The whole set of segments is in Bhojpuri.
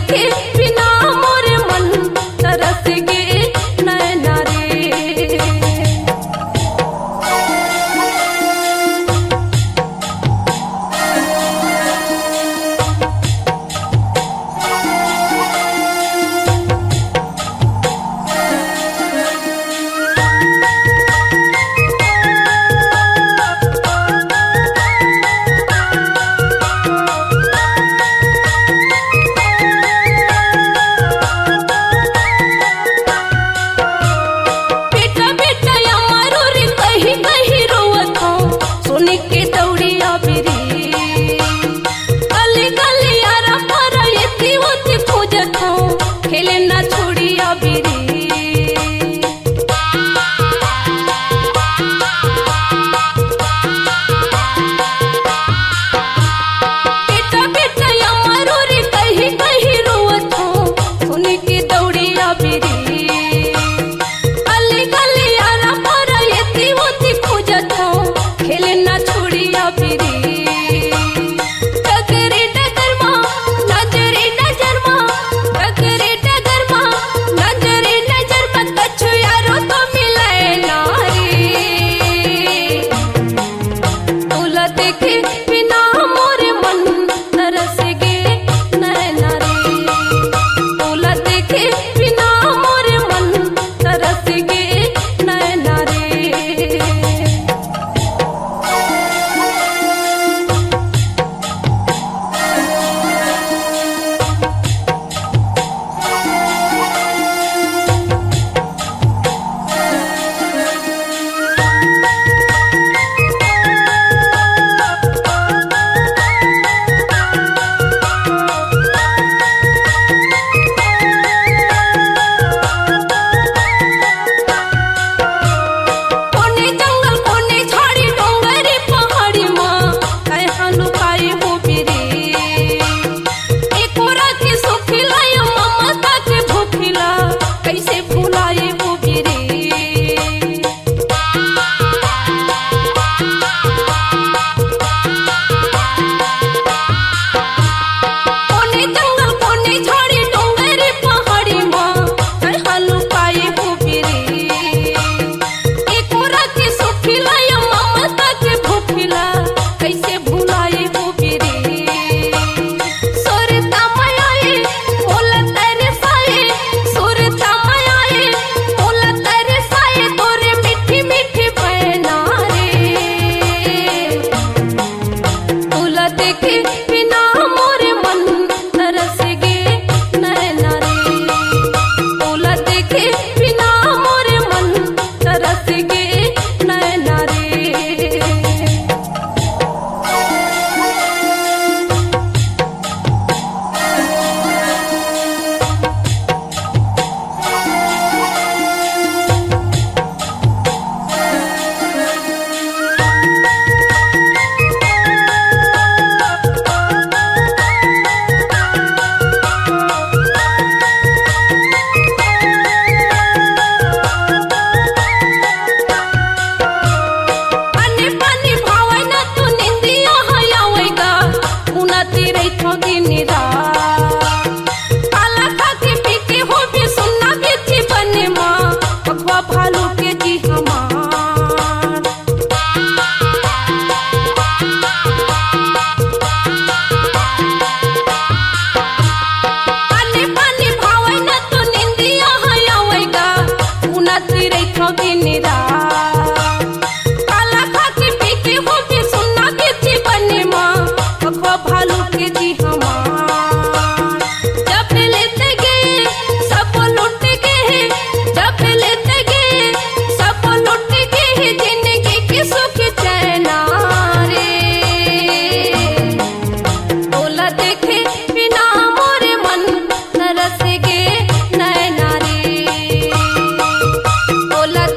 देखे बिना मोरे मन तरस गे नैना रे।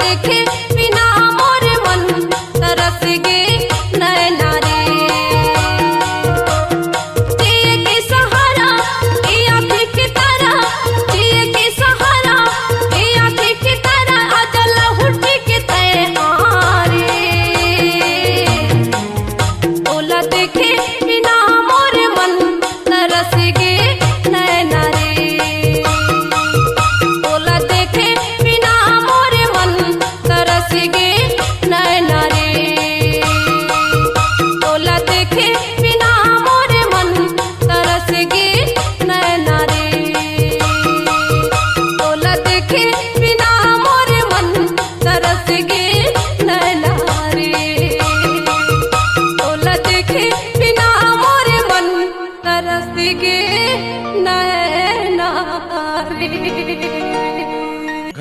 देखे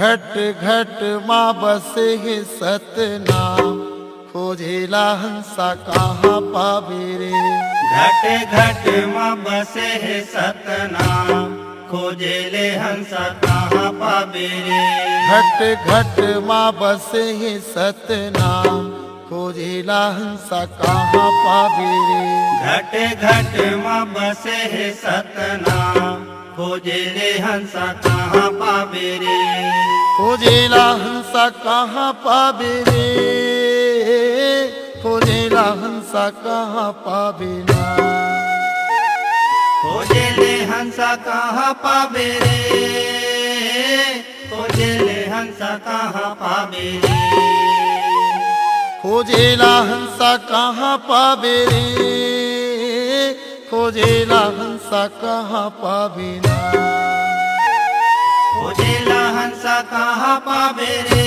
घट घट माँ बसे है सतनाम, खोजेला हंसा कहाँ पावे रे। घट घट माँ बसे है सतनाम, खोजेले हंसा कहाँ पावे रे। घट घट माँ बसे है सतनाम, खोजेला हंसा कहाँ पावे रे। घट घट माँ बसे है सतनाम, खोजेले हंसा कहाँ पावे रे। खोजेला हंसा कहाँ पावे रे, खोजेला हंसा कहाँ पावे ना। खोजेले हंसा कहाँ पावे रे, खोजेले हंसा कहाँ पावे रे। खोजेला हंसा कहाँ पावे रे, खोजेला हंसा कहाँ पावे ना। खोजेला हंसा कहाँ पावे रे,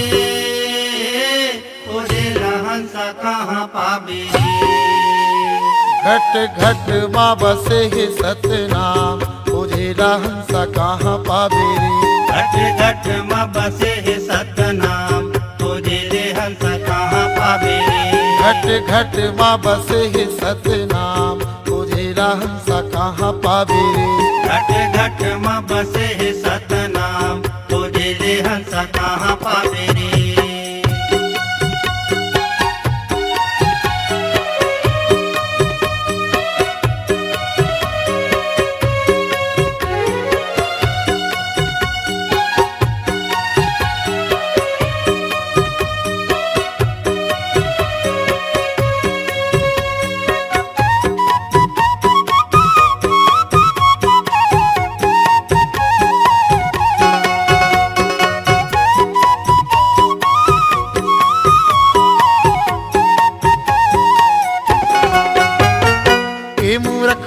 खोजेला हंसा कहाँ पावे रे। घट घट माँ बसे है सतनाम, खोजेला हंसा कहाँ पावे रे। घट घट माँ बसे है सतनाम, खोजेले हंसा कहाँ पावे रे। घट घट माँ बसे है सतनाम, खोजेला हंसा कहाँ पावे रे। घट घट माँ बसे है सतनाम, खोजेले हंसा कहाँ पावे रे।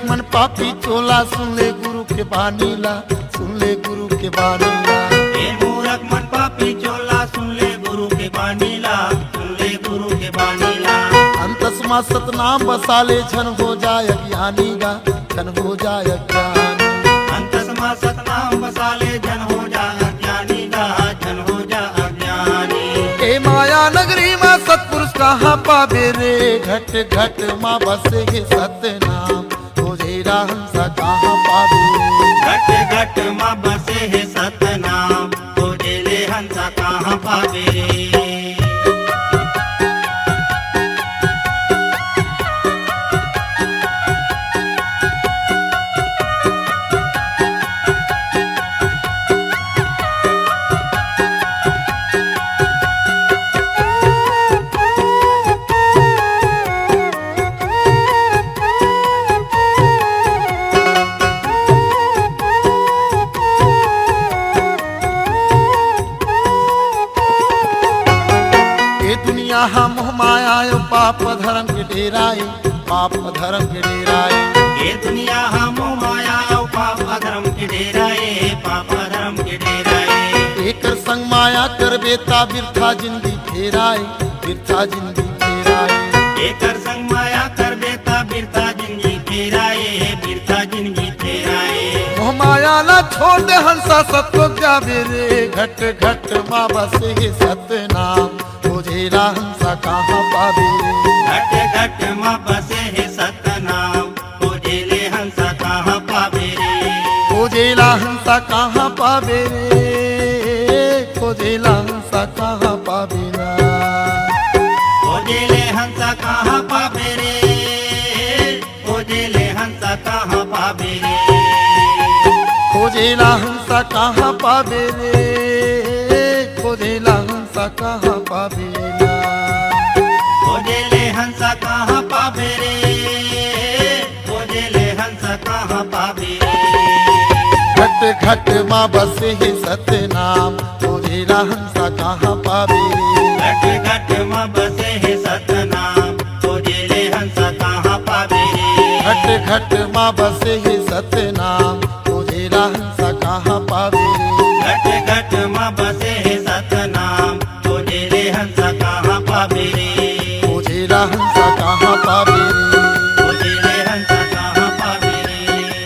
मन पापी चोला, सुन ले गुरु के बानीला, सुन ले गुरु के बानीला। ए मूरख मन पापी चोला, सुन ले गुरु के बानीला, सुन ले गुरु के बानीला। अंतस्मा सतनाम बसा ले, झन हो जाय अज्ञानी गा, झन हो जाय अज्ञानी। अंतस्मा सतनाम बसा ले, झन हो जा अज्ञानी गा, झन हो जा अज्ञानी। ए माया नगरी में सतपुरुष कहाँ पावे रे। घट घट माँ बसे है सतनाम, खोजेला हंसा कहाँ पावे रे। घट घट माँ बसे है सतनाम, खोजेले हंसा कहाँ पावे रे। दुनिया मोह माया यो पाप धर्म के डेराए, पाप धर्म के डेराए। ये दुनिया मोह माया यो पाप धर्म के डेराए, पाप धर्म के डेराए। एकर संग माया कर बेता, बिरथा जिंदगी फेराए, बिरथा जिंदगी फेराए। एकर संग माया कर बेता, बिरथा जिंदगी फेराए, बिरथा जिंदगी फेराए। मोह माया ना छोड़ दे हंसा, सत्य जावे रे। घट घट माँ बसे है सतनाम, खोजेला हंसा कहाँ पावे रे। घट घट माँ बसे है सतनाम, खोजेले हंसा कहाँ पावे रे। खोजेला हंसा कहाँ पावे रे, खोजेला हंसा कहाँ पावे रा। खोजेले हंसा कहाँ पावे रे, खोजेले हंसा कहाँ पावे रे। खोजेला हंसा कहाँ पावे रे, खोजेला हंसा कहाँ पावे रा। खोजेले हंसा कहाँ पावे रे, खोजेले हंसा कहाँ पावे रे। घट घट माँ बसे है सतनाम, खोजेला हंसा कहाँ पावे रे। घट घट माँ बसे है सतनाम, खोजेले हंसा कहाँ पावे रे। घट घट माँ बसे है सतनाम, खोजेला हंसा कहाँ पावे रे। घट घट माँ बसे है सतनाम, खोजेले हंसा कहाँ पावे रे। खोजेला हंसा कहाँ पावे रे। खोजेले हंसा कहाँ पावे रे।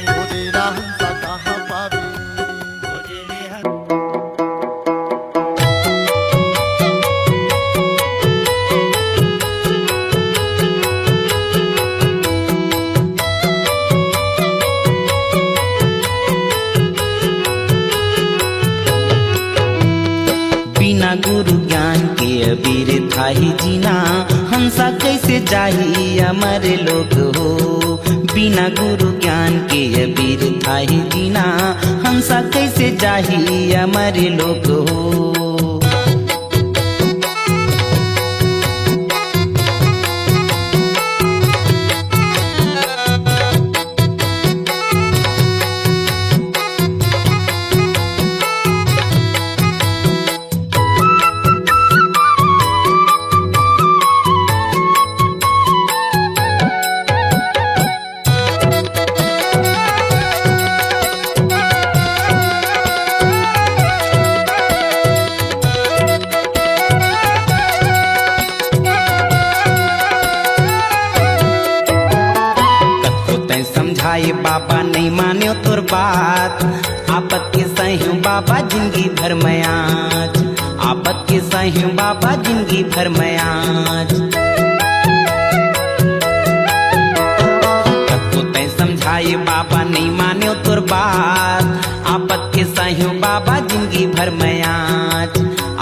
खोजेला हंसा कहाँ पावे रे। खोजेले बिना गुरु ज्ञान के अबीर थाही जीना हंसा कैसे जाही अमर लोक हो। बिना गुरु ज्ञान के अबीर थाही जीना हंसा कैसे जाही अमर लोक हो। बाबा नहीं मान्यो तोर बात आपत के सहूं बाबा जिंदगी भर में आज। आपत के सहूं बाबा जिंदगी भर में आज। कतो तै समझाए बाबा नहीं मान्यो तोर बात आपत के सहूं बाबा जिंदगी भर में आज।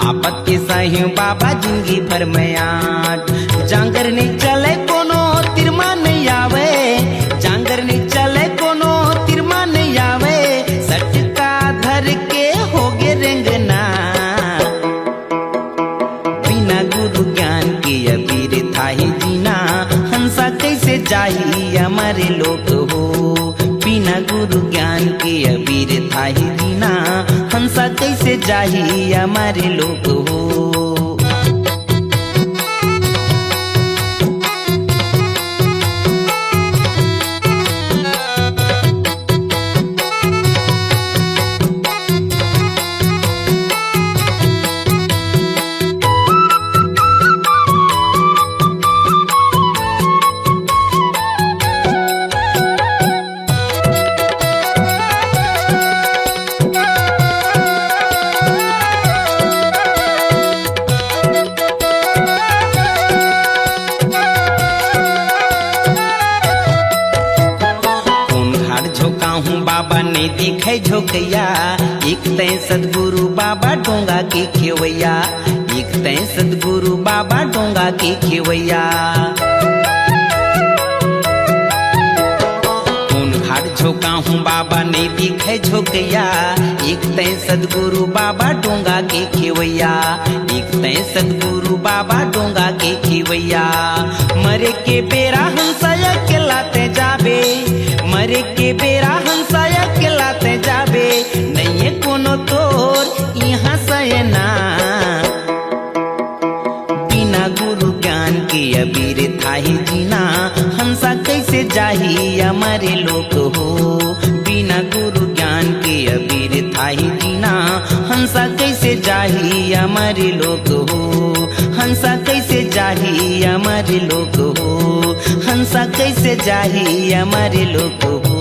आपत के सहूं बाबा जिंदगी भर में आज। जांगर नहीं चले कोनो तिरमा नहीं आवे। जांगर नहीं चले कोनो तिरमा नहीं आवे। सटका धर के होगे रेंगना। बिना गुरु ज्ञान के अबीर थाही जीना हंसा कैसे जाही हमारे लोग हो। बिना गुरु ज्ञान के अबीर थाही जीना हंसा कैसे जाही हमारे लोग हो। बाबा ने दिखे झोंकैया एक तय सदगुरु बाबा डोंगा के खेवैया। एक तय सदगुरु बाबा डोंगा के खेवैया। कौन घाट झोंका हूँ बाबा ने दिखे झोंकैया एक तय सदगुरु बाबा डोंगा के खेवैया। एक तय सदगुरु बाबा डोंगा के खेवैया। मरे के बेरा हंसा अकेलाते जाबे। मरे के बेरा हंसा अकेलाते जाबे। नहीं कोनो तोर यहाँ सयना। बिना गुरु ज्ञान के अबीर थाही जीना हंसा कैसे जाही हमारे लोग हो। बिना गुरु ज्ञान के अबीर थाही जीना हंसा कैसे जाही हमारे लोग हो। हंसा कैसे जाही हमारे लोग हो। हंसा कैसे जाही हमारे लोग हो।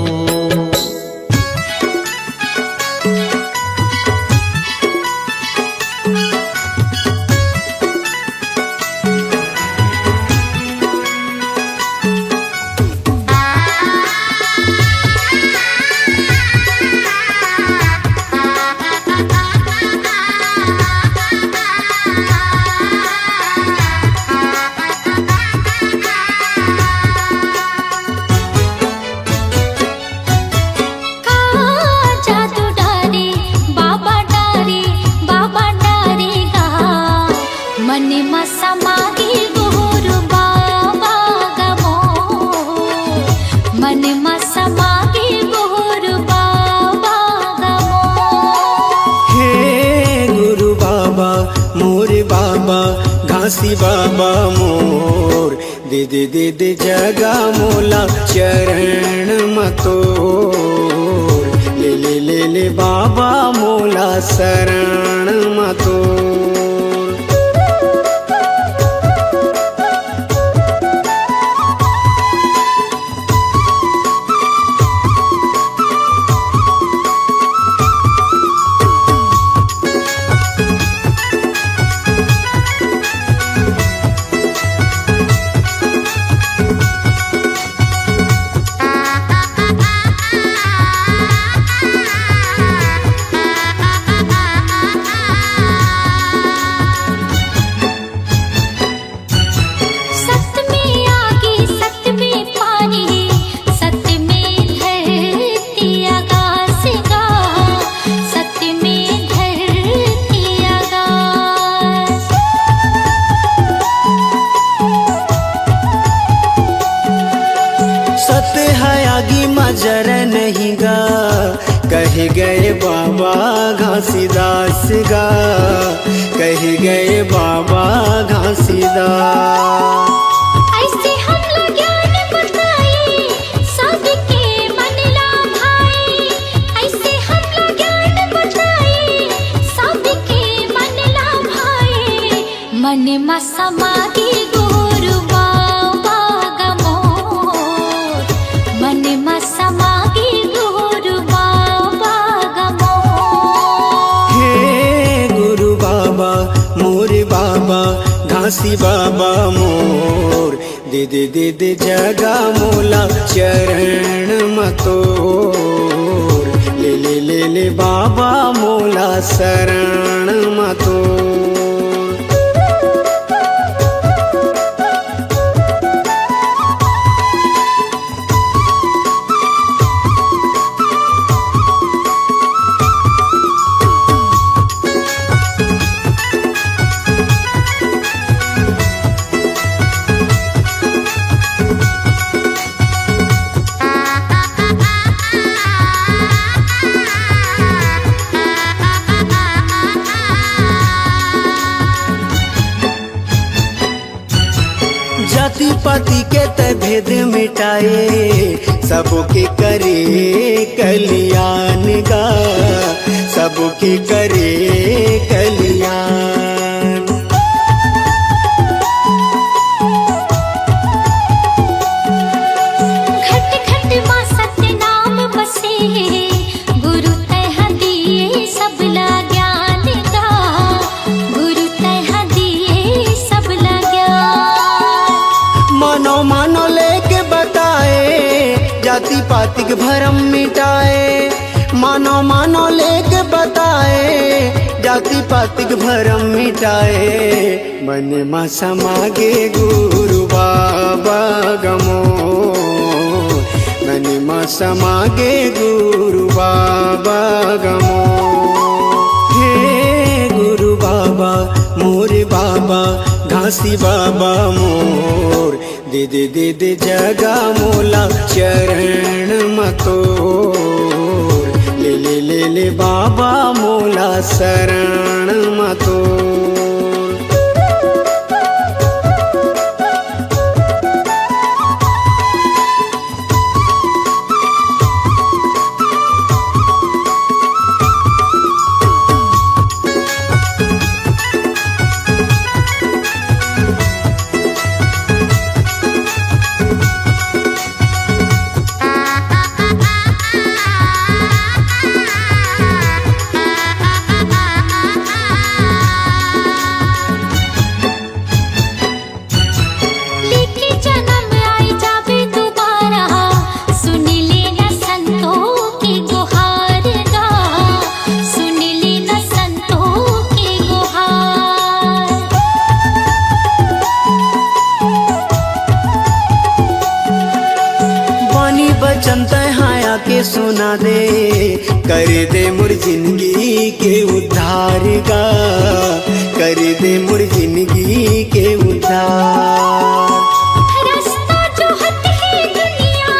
घासी बाबा मोर दे दे दे दे जगा मोला चरण मतोर। ले ले ले ले बाबा मोला शरण मतोर। बाबा घासीदास गा, कह गए बाबा घासीदास। ऐसे हमला ज्ञान बताए सबके मन ला भाए, ऐसे हमला ज्ञान बताए सबके मन ला भाए। मन में समागे गुरु बाबा गमोर, मन में समागे गुरु बाबा गमोर। हे गुरु बाबा मोर बाबा घासी बाबा मोर, दे दे दे दे जगा मोला चरण मतोर। ले ले ले ले बाबा मोला शरण मतोर। जाति पाति के त भेद मिटाए, सबके करे कल्याण गा, सबके करे कल्याण। घट घट मां सत्य नाम बसे, गुरु तह दिए सबला ज्ञान गा, गुरु तह दिए सबला ज्ञान। मानो मानो लेके बताए, जाति पाति के भरम मिटाए। मानो मानो लेके बताए, जाति पाति के भरम मिटाए। मन में समागे गुरु बाबा गमो, मन में समागे गुरु बाबा गमो। हे गुरु बाबा मोर बाबा घासी बाबा मोर, दे दे दे दे जगा मोला चरण मतोर। ले ले ले ले बाबा मोला शरण मतोर। लेके जन्म आई जाबे दोबारा, सुन लेना संतों की गुहार गा, सुन लेना संतों की गुहार। वाणी बचन तहाया के सुना दे, कर दे मोर जिंदगी के उद्धार गा, कर दे मोर जिंदगी के उद्धार। रास्ता जो हट है दुनिया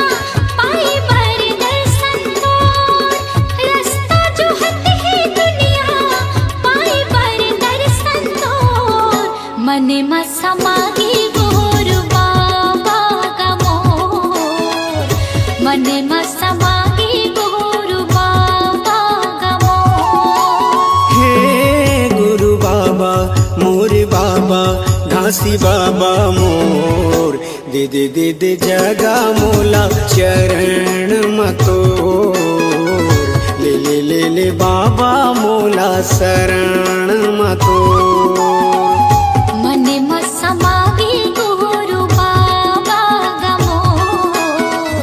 पाए बर दर्शन तोर, रास्ता जो हट है दुनिया पाए बर दर्शन तोर। मन में समागे गुरु बाबा गमोर, मन में समागे गुरु बाबा गमोर। हे गुरु बाबा मोर बाबा घासी बाबा मोर, दे दे दे दे जगा मोला चरण मतोर। ले ले ले ले बाबा मोला शरण मतोर। मन में समागे गुरु बाबा गमोर,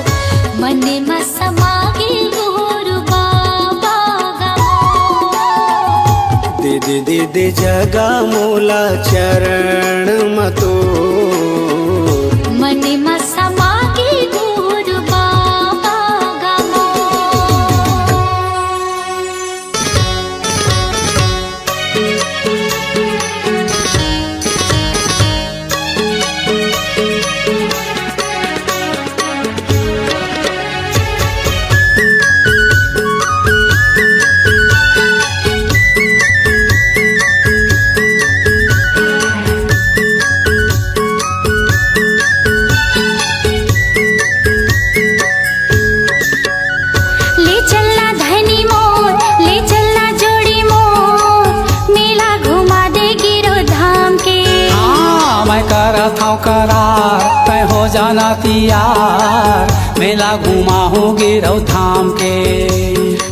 मन में समागे गुरु बाबा गमोर। दे दे दे दे जगा मोला चरण मतोर। मन में समागे गुरु बाबा गमोर। करार तय हो जाना तैयार, मेला घुमाऊंगी रौ धाम के।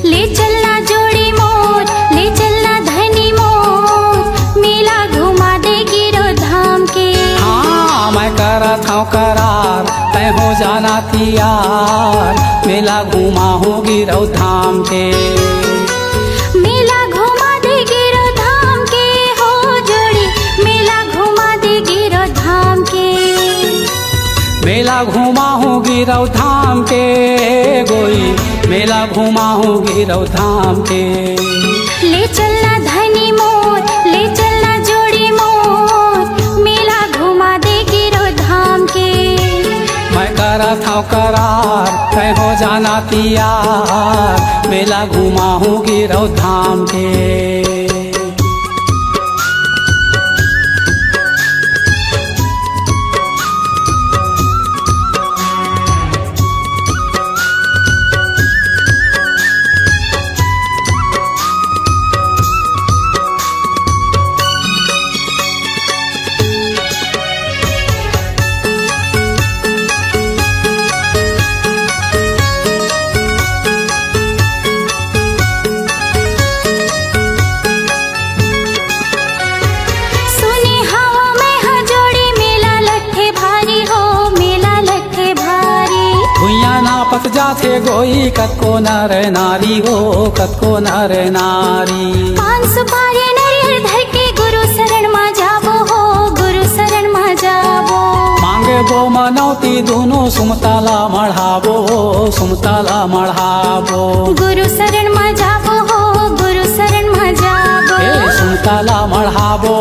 ले चलना जोड़ी मोर, ले चलना धनी मोर, मेला घुमा देगी रो धाम के। हाँ मैं करत हूँ करार तय हो जाना तैयार, मेला घुमाऊंगी रौ धाम के। मेला घुमा देगी रो धाम के हो जोड़ी, मेला घुमा देगी रो धाम के। मेला घुमाऊंगी रौ धाम के गोई, मेला घुमाऊंगी रौ धाम के। ले चलना धनी मोर, ले चलना जोड़ी मोर, मेला घुमा देगी रो धाम के। मैं करत हूँ करार तय हो जाना तैयार, मेला घुमाऊंगी रौ धाम के। सुनी हवा में हजोड़ी, मेला लट्ठे भारी हो, मेला लट्ठे भारी। भुइया नापत जाथे गोई, कतको नर नारी हो, कतको नर नारी। पान सुपारी नरियर धर के गुरु शरण मा जाबो हो, गुरु शरण मा जाबो। मांगे बो मनौती दोनों सुमताला मढ़ाबो, सुमताला मढ़ाबो। गुरु शरण मा जाबो हो, गुरु शरण मा जाबो। सुमताला मढ़ाबो,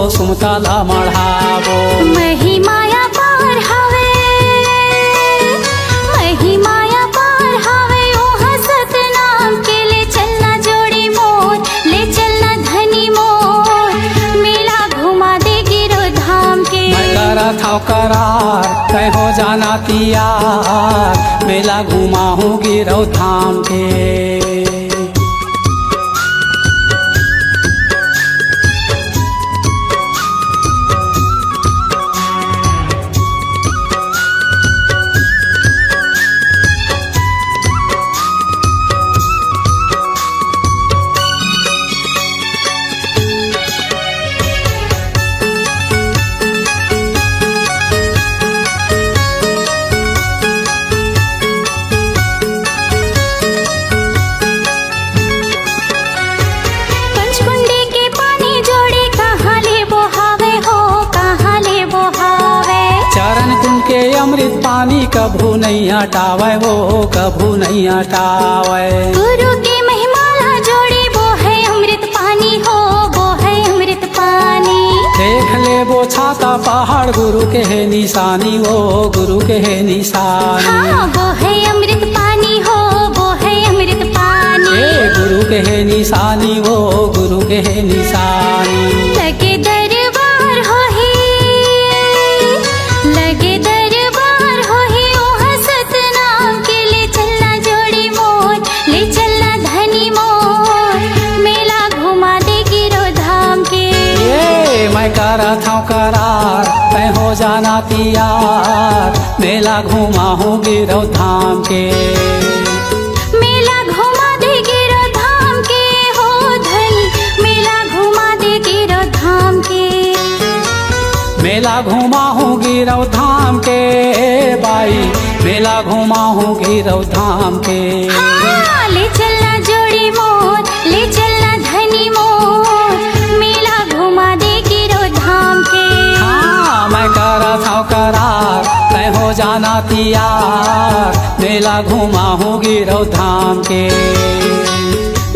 सुमताला मढ़ाबो। महिमाया पार हवे, महिमाया पार हवे ओहा सतनाम के। ले चलना जोड़ी मोर, ले चलना धनी मोर, मेला घुमा देगी रो धाम के। मैं करत हूँ करार तय हो जाना तैयार, मेला घुमाऊंगी रौ धाम के। पंचकुंडी के पानी जोड़ी, कहाँ ले बोहावे हो, कहाँ ले बोहावे। चरण कुंड के अमृत पानी कभू नहीं हटावे हो, कभू नहीं हटावे। गुरु के महिमाला जोड़ी, वो है अमृत पानी हो, वो है अमृत पानी। देख ले वो छाता पहाड़, गुरु के है निशानी वो, गुरु के है निशानी। हाँ वो है अमृत पानी हो, वो है अमृत पानी। गुरु के है निशानी वो, गुरु के है निशानी। लगे दरबार हो ही, लगे दरबार हो ही ओहा सतनाम के। ले चलना जोड़ी मोर, ले चलना धनी मोर, मेला घुमा देगी रो धाम के। ये मैं करत हूँ करार तय हो जाना तैयार, मेला घुमाऊंगी रौ धाम के। मेला घुमा देगी रो धाम के हो धनी, मेला घुमा देगी रो धाम के। मेला घुमाऊंगी रौ धाम के बाई, मेला घुमाऊंगी रौ धाम के। हाँ, ले चलना जोड़ी मोर, ले चलना धनी मोर, मेला घुमा देगी रो धाम के। हाँ मैं करत हूँ करार तय हो जाना तैयार, मेला घुमाऊंगी रौ धाम के।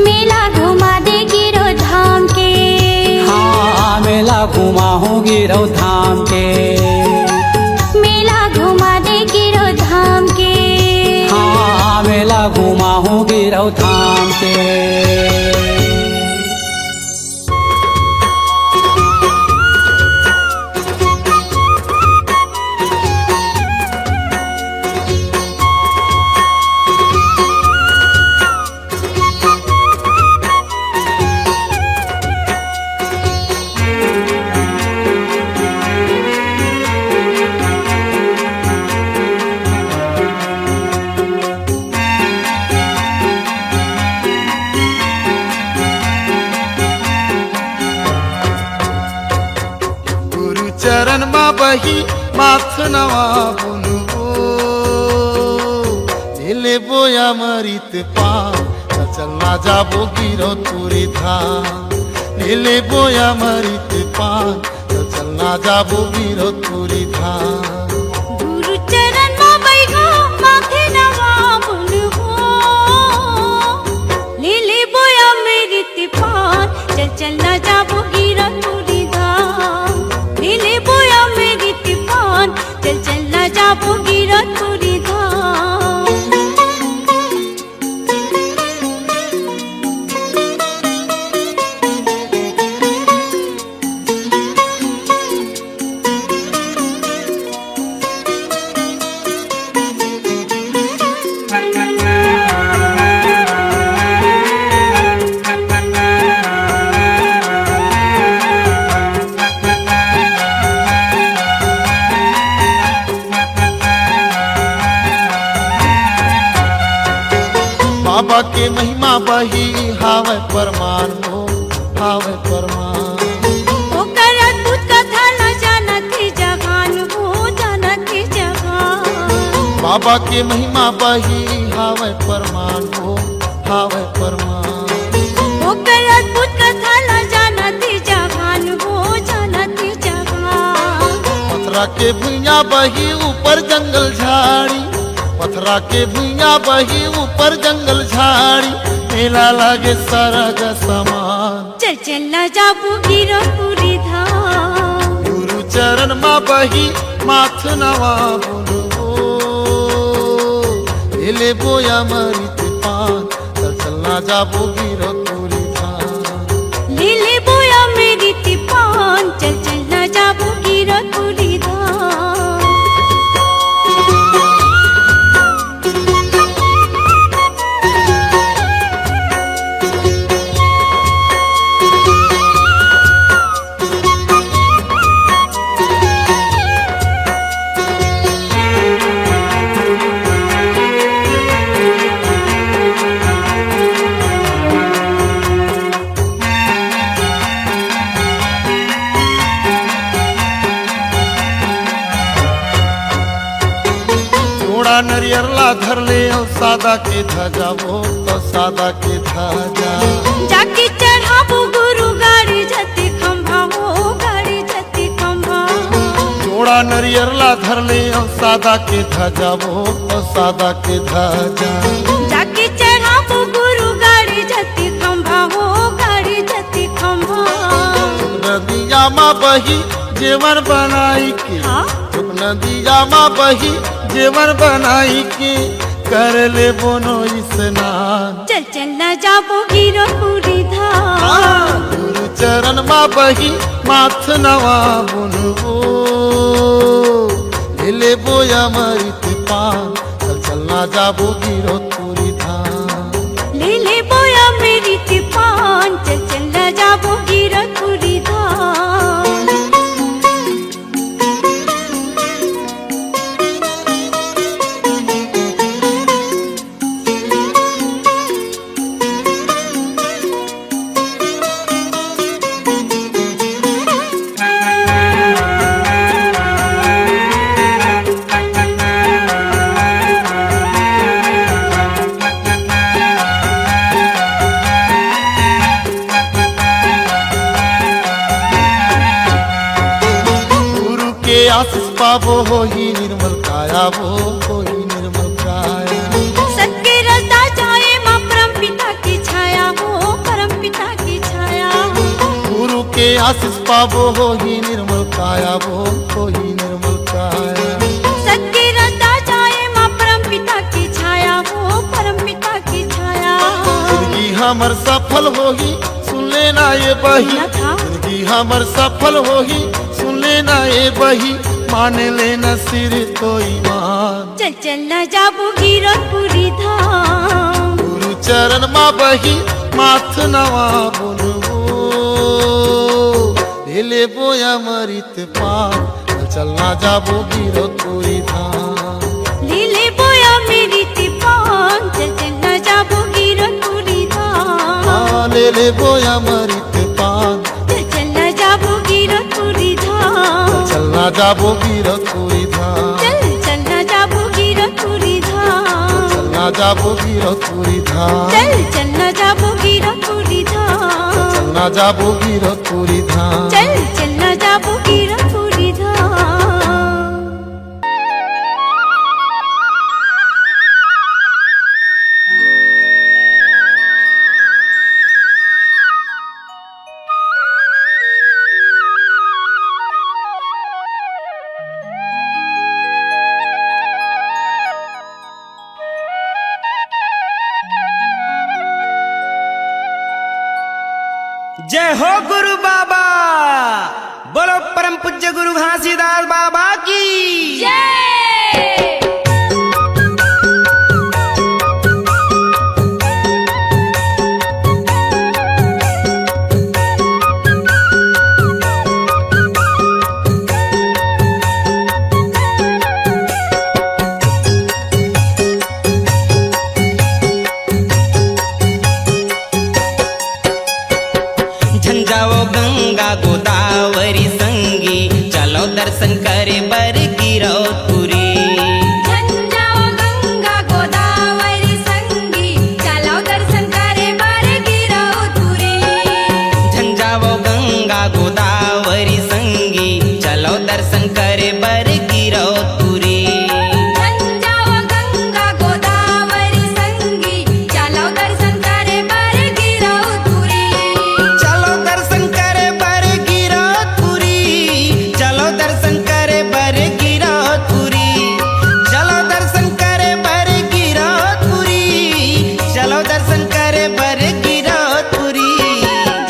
मेला घुमा देगी रो धाम के। हाँ मेला घुमाऊंगी रौ धाम के। मेला घुमा देगी रो धाम के। हाँ मेला घुमाऊंगी रौ धाम के। चरण मा बही माथ नवा बुनबो ले बोया मरित पान चलना जाबो गिरो तुरी धाम ले बोया मरित पान चलना जाबो गिरो तुरी धाम गुरु चरण मा बैठो माथे नवा बुनबो ले बोया मेरी तिपान चल चलना जाबो गिरो तुरी धाम ले बोया मेरी तिपान चल चलना जाबो गिरो तुरी धाम बाबा के महिमा बही हावे परमान हो हावे परमान ओकर अद्भुत कथा न जानत जहान हो जानत जहान बाबा के महिमा बही हावे परमान हो हावे परमान ओकर अद्भुत कथा न जानत जहान हो जानत जहान पथरा के भुइया बही ऊपर जंगल झाड़ी पथरा के भुइया बही ऊपर जंगल झाड़ी मेला लागे सरग समान चल चल न जाबू गिरो पूरी धाम गुरु चरण मा बही माथ नवा बुनबो ले बोया मरित पान चलना जाबो गिरो तुरी धाम ले बोया मेरी तिपान चल चल न जाबू गिरो पूरी धाम जोड़ा नरियरला धर ले और सादा के धजा वो तो सादा के धजा जाके चढ़ाबू गुरु गाड़ी जति खंभा हो गाड़ी जति खंभा जोड़ा नरियरला धर ले और सादा के धजा वो तो सादा के धजा जाके चढ़ाबू गुरु गाड़ी जति खंभा हो गाड़ी जति खंभा नदिया मा बही जेवर बनाई के हाँ? नदिया मा बही जेवर बनाई के कर ले बोनो स्नान चल चल न जाबो गिरो पूरी धाम गुरु चरण मा बही माथ नवा बुनबो ले बोया मरित पान चलना जाबो गिरो तुरी धाम ले बोया मेरी तिपान चल चल न जाबो गिरो पूरी धाम आशीष पाबो हो ही निर्मल काया वो हो ही निर्मल काया सत्य रसदा जाए माँ परम पिता की छाया हो परम पिता की छाया गुरु के आशीष पाबो हो ही निर्मल काया वो हो ही निर्मल काया सत्य रसदा जाए माँ परम पिता की छाया हो परम पिता की छाया जिंदगी हमर सफल होगी सुन लेना ये बही जिंदगी हमर सफल होगी सुन लेना ये बही मान लेना सिर तो ईमान चल चल न जाबू गिरो पूरी धाम गुरु चरण मा बही माथ नवा बुनबो ले बोया मरित पान चलना जाबो गिरो तुरी धाम ले बोया मेरी तिपान चल चल न जाबू गिरो पूरी धाम ले बोया मरित पान चल चल न जाबू गिरो पूरी धाम चल चलना जाबो गिरधपुरी धाम चल चलना जाबो गिरधपुरी धाम चलना जाबो गिरधपुरी धाम चल चलना जाबो गिरधपुरी धाम चलना जाबो गिरधपुरी धाम चल चलना जाबो गिरधपुरी धाम जय हो गुरु बाबा, बोलो परम पूज्य गुरु घासीदास बाबा की जय। झंझाओ गंगा गोदावरी संगी, चलो दर्शन करे बर गिरधपुरी। झंझाओ गंगा गोदावरी संगी, चलो दर्शन करे बर गिरधपुरी। झंझाओ गंगा गोदावरी संगी, चलो दर्शन करे बर गिरधपुरी। झंझाओ गंगा गोदावरी संगी, चलो दर्शन करे बर गिरधपुरी। चलो दर्शन करे बर गिरधपुरी, चलो दर्शन करे बर गिरधपुरी, चलो दर्शन करे बर गिरधपुरी, चलो दर्शन करे बर गिरधपुरी।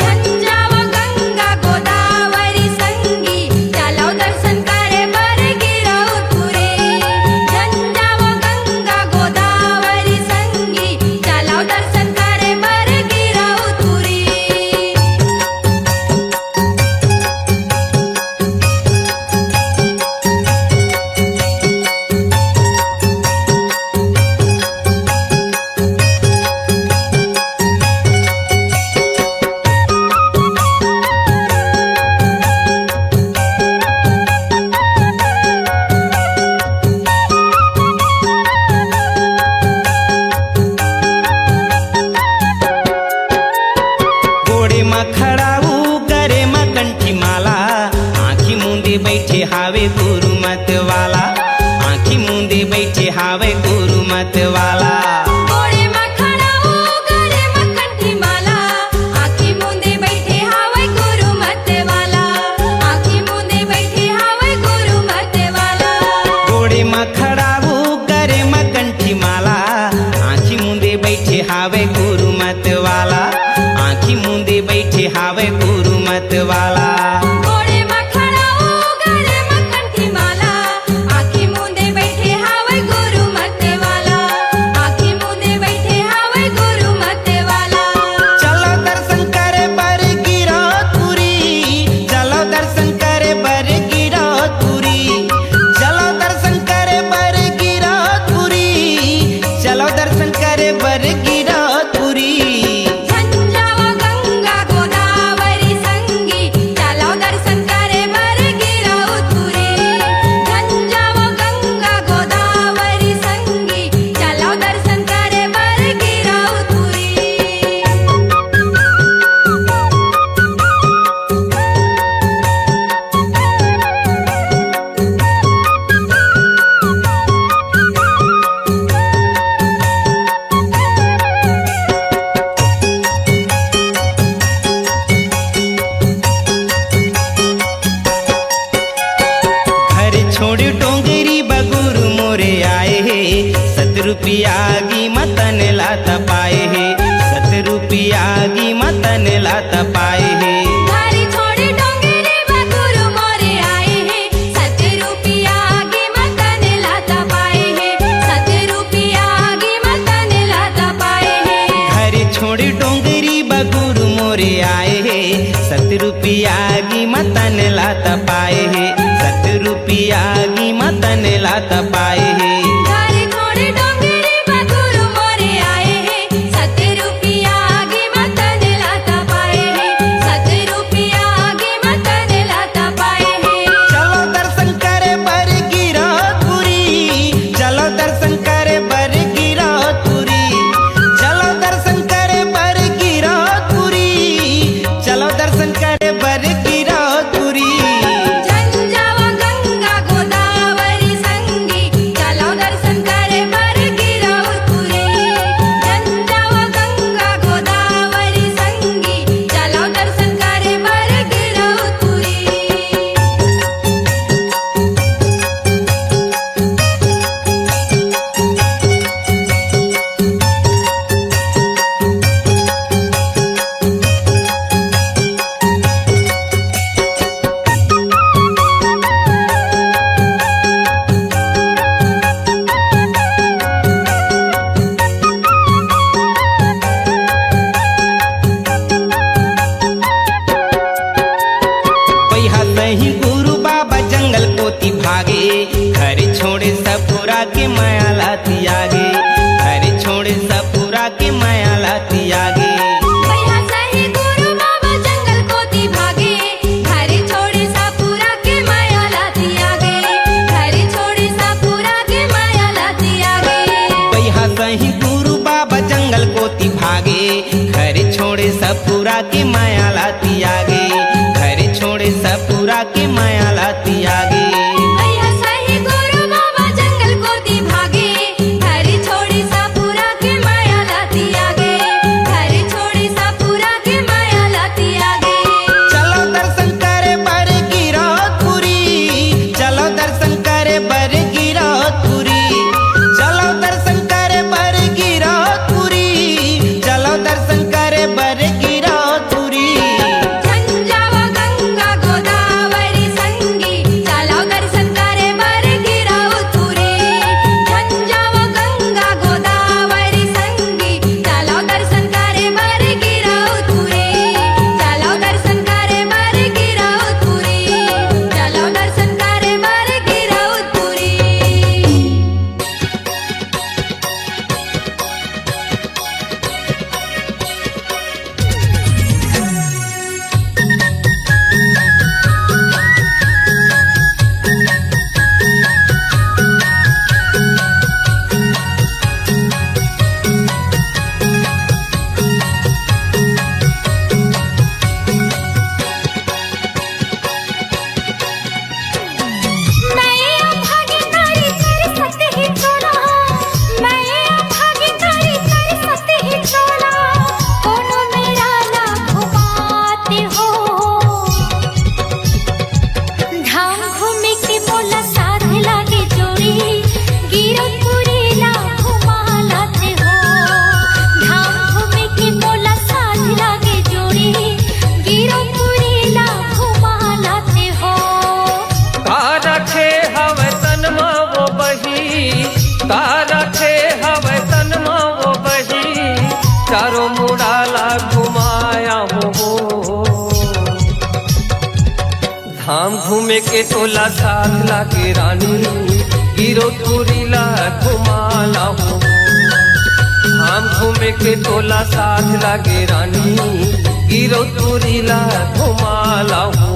झंझाओ गंगा गोदावरी संगी, चलो दर्शन करे बर गिरधपुरी। झंझाओ गंगा गोदावरी संगी, चलो दर्शन करे बर गिरधपुरी। घोड़े में खड़ाऊ करे में कंठी माला, आँखी मूंदे बैठे हावे गुरु मत वाला, आँखी मूंदे बैठे हावे गुरु मत वाला। घोड़े में खड़ा हो गरे में कंठी माला, आँखी मूंदे बैठे हावे गुरु मत वाला, आँखी मूंदे बैठे हावे गुरु मत वाला। घोड़े में खड़ाऊ करे में कंठी माला, आँखी मूंदे बैठे हावे गुरु मत वाला, आँखी मूंदे बैठे हावे गुरु मत वाला। घोड़े में खड़ा हो गरे में कंठी माला, आँखी मूंदे बैठे हावे गुरु मत वाला, आँखी मूंदे बैठे हावे गुरु मत वाला। चलो दर्शन करे बर गिरधपुरी, चलो दर्शन करे बर गिरधपुरी, चलो दर्शन करे बर गिरधपुरी, चलो दर्शन करे बर गिरधपुरी। झंझाओ गंगा गोदावरी संगी, चलो दर्शन करे बर गिरधपुरी। झंझाओ गंगा गोदावरी संगी, चलो दर्शन करे बर गिरधपुरी। घर छोड़ डोंगरी बगुरु मोरे आए हे, 7 रुपया की मतन लात पाए हे, 7 रुपया की मतन लात पाए हे। धारी छोड़े डोंगरे बगुरु मोरे आए हैं, 7 रुपया की मतन लाता पाए हैं, 7 रुपया की मतन लाता पाए हैं। घर छोड़ डोंगरी बगुरु मोरे आए हे, 7 रुपया की मतन लात पाए हे, 7 रुपया की मतन लात पाए हे। धारी छोड़े डोंगरे बगुरु मोरे आए हैं, 7 रुपया की मतन लाता पाए हैं, 7 रुपया की मतन लाता पाए हैं। चलो दर्शन का रखे हवे तनमा वो बही चारों मुड़ाला घुमाया हो धाम घूमे के तोला साथ लागे रानी गिरो तुरीला घुमाला हो धाम घूमे के तोला साथ लागे रानी गिरो तुरीला घुमाला हो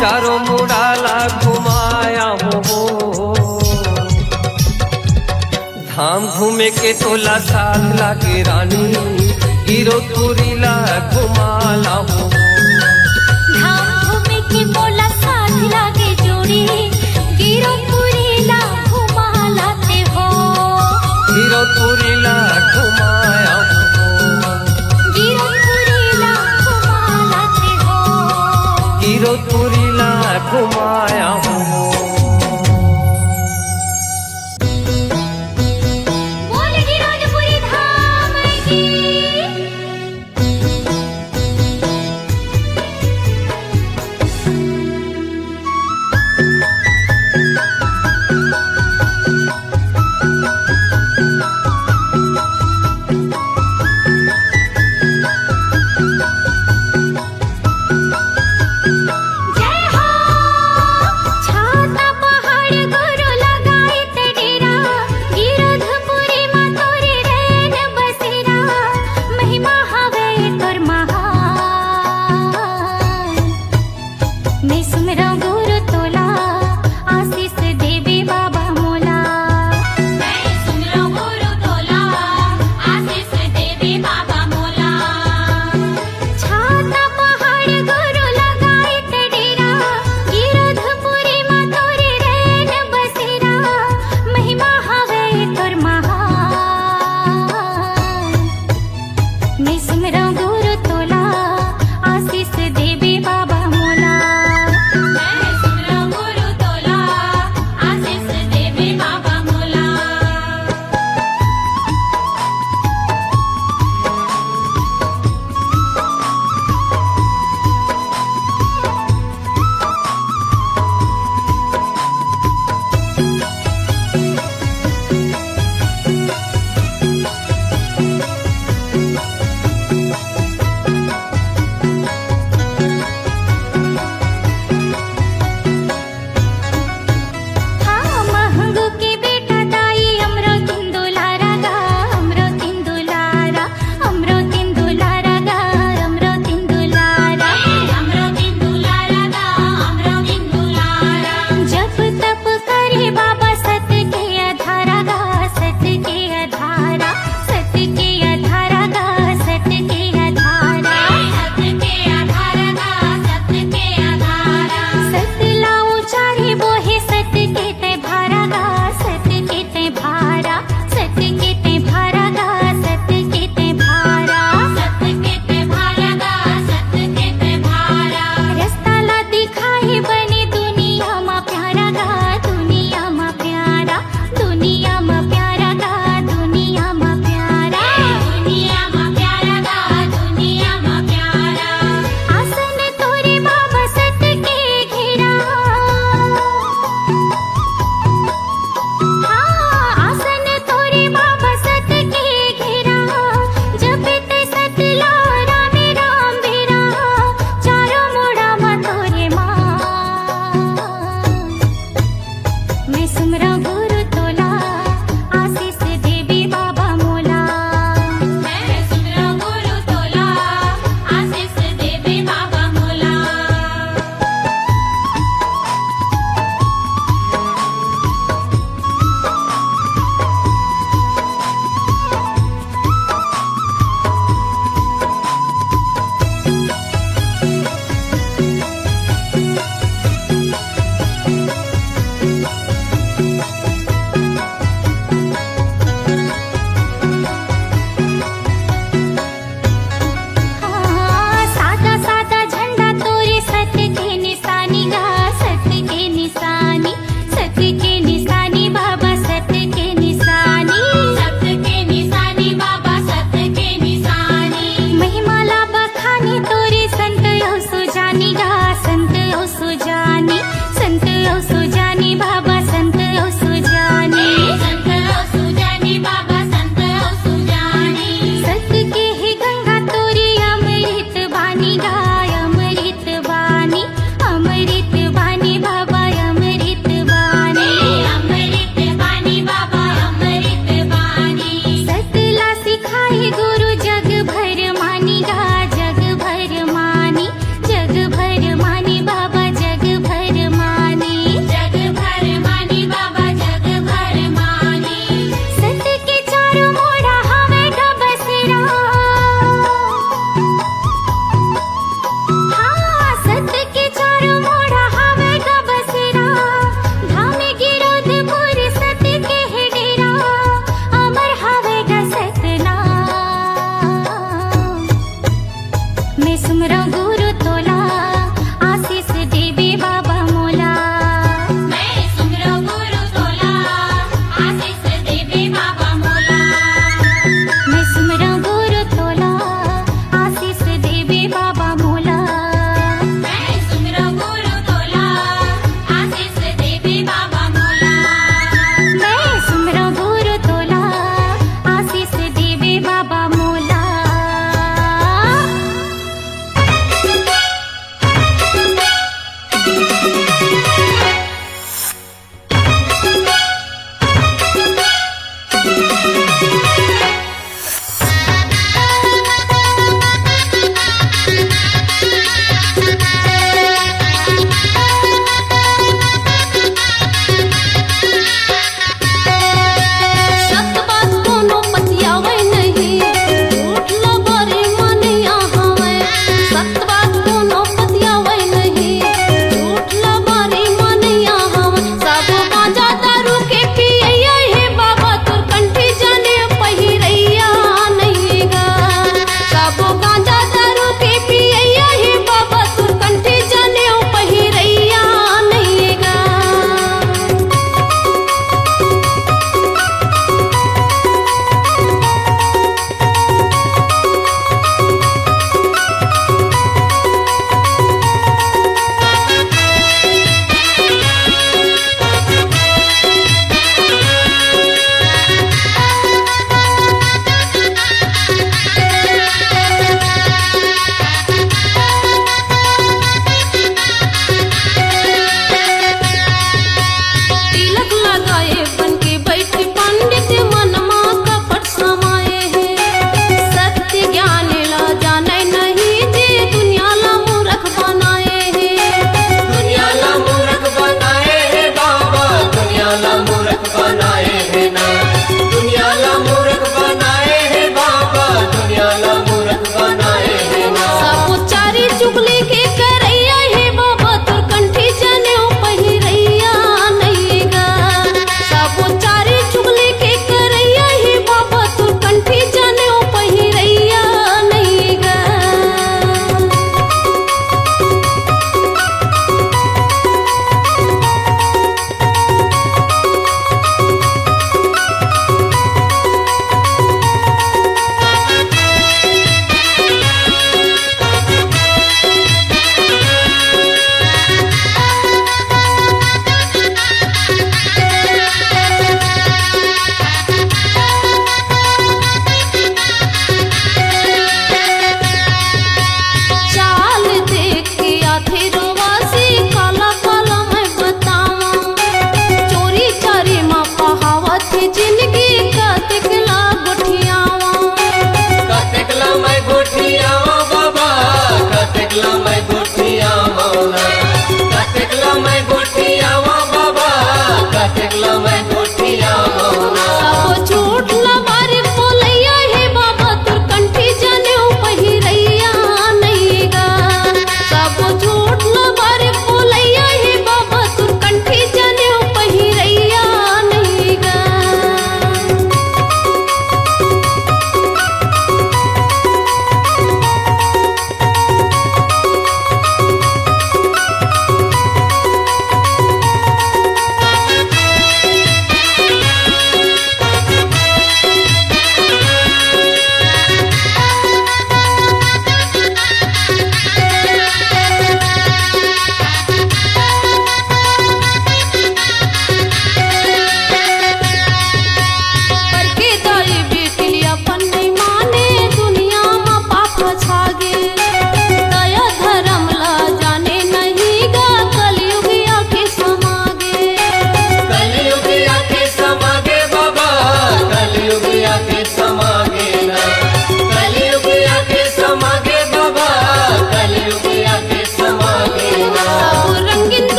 चारों मुड़ाला घुमाया हो धाम घूमे के तोला साथ लागे रानी गिरो तुरीला घुमाला हो धाम घूमे के मोला साथ लागे जोड़ी गिरो तुरीला घुमालाते हो गिरो तुरीला घुमाया हो गिरो तुरीला घुमालाते हो गिरो तुरीला घुमाया हो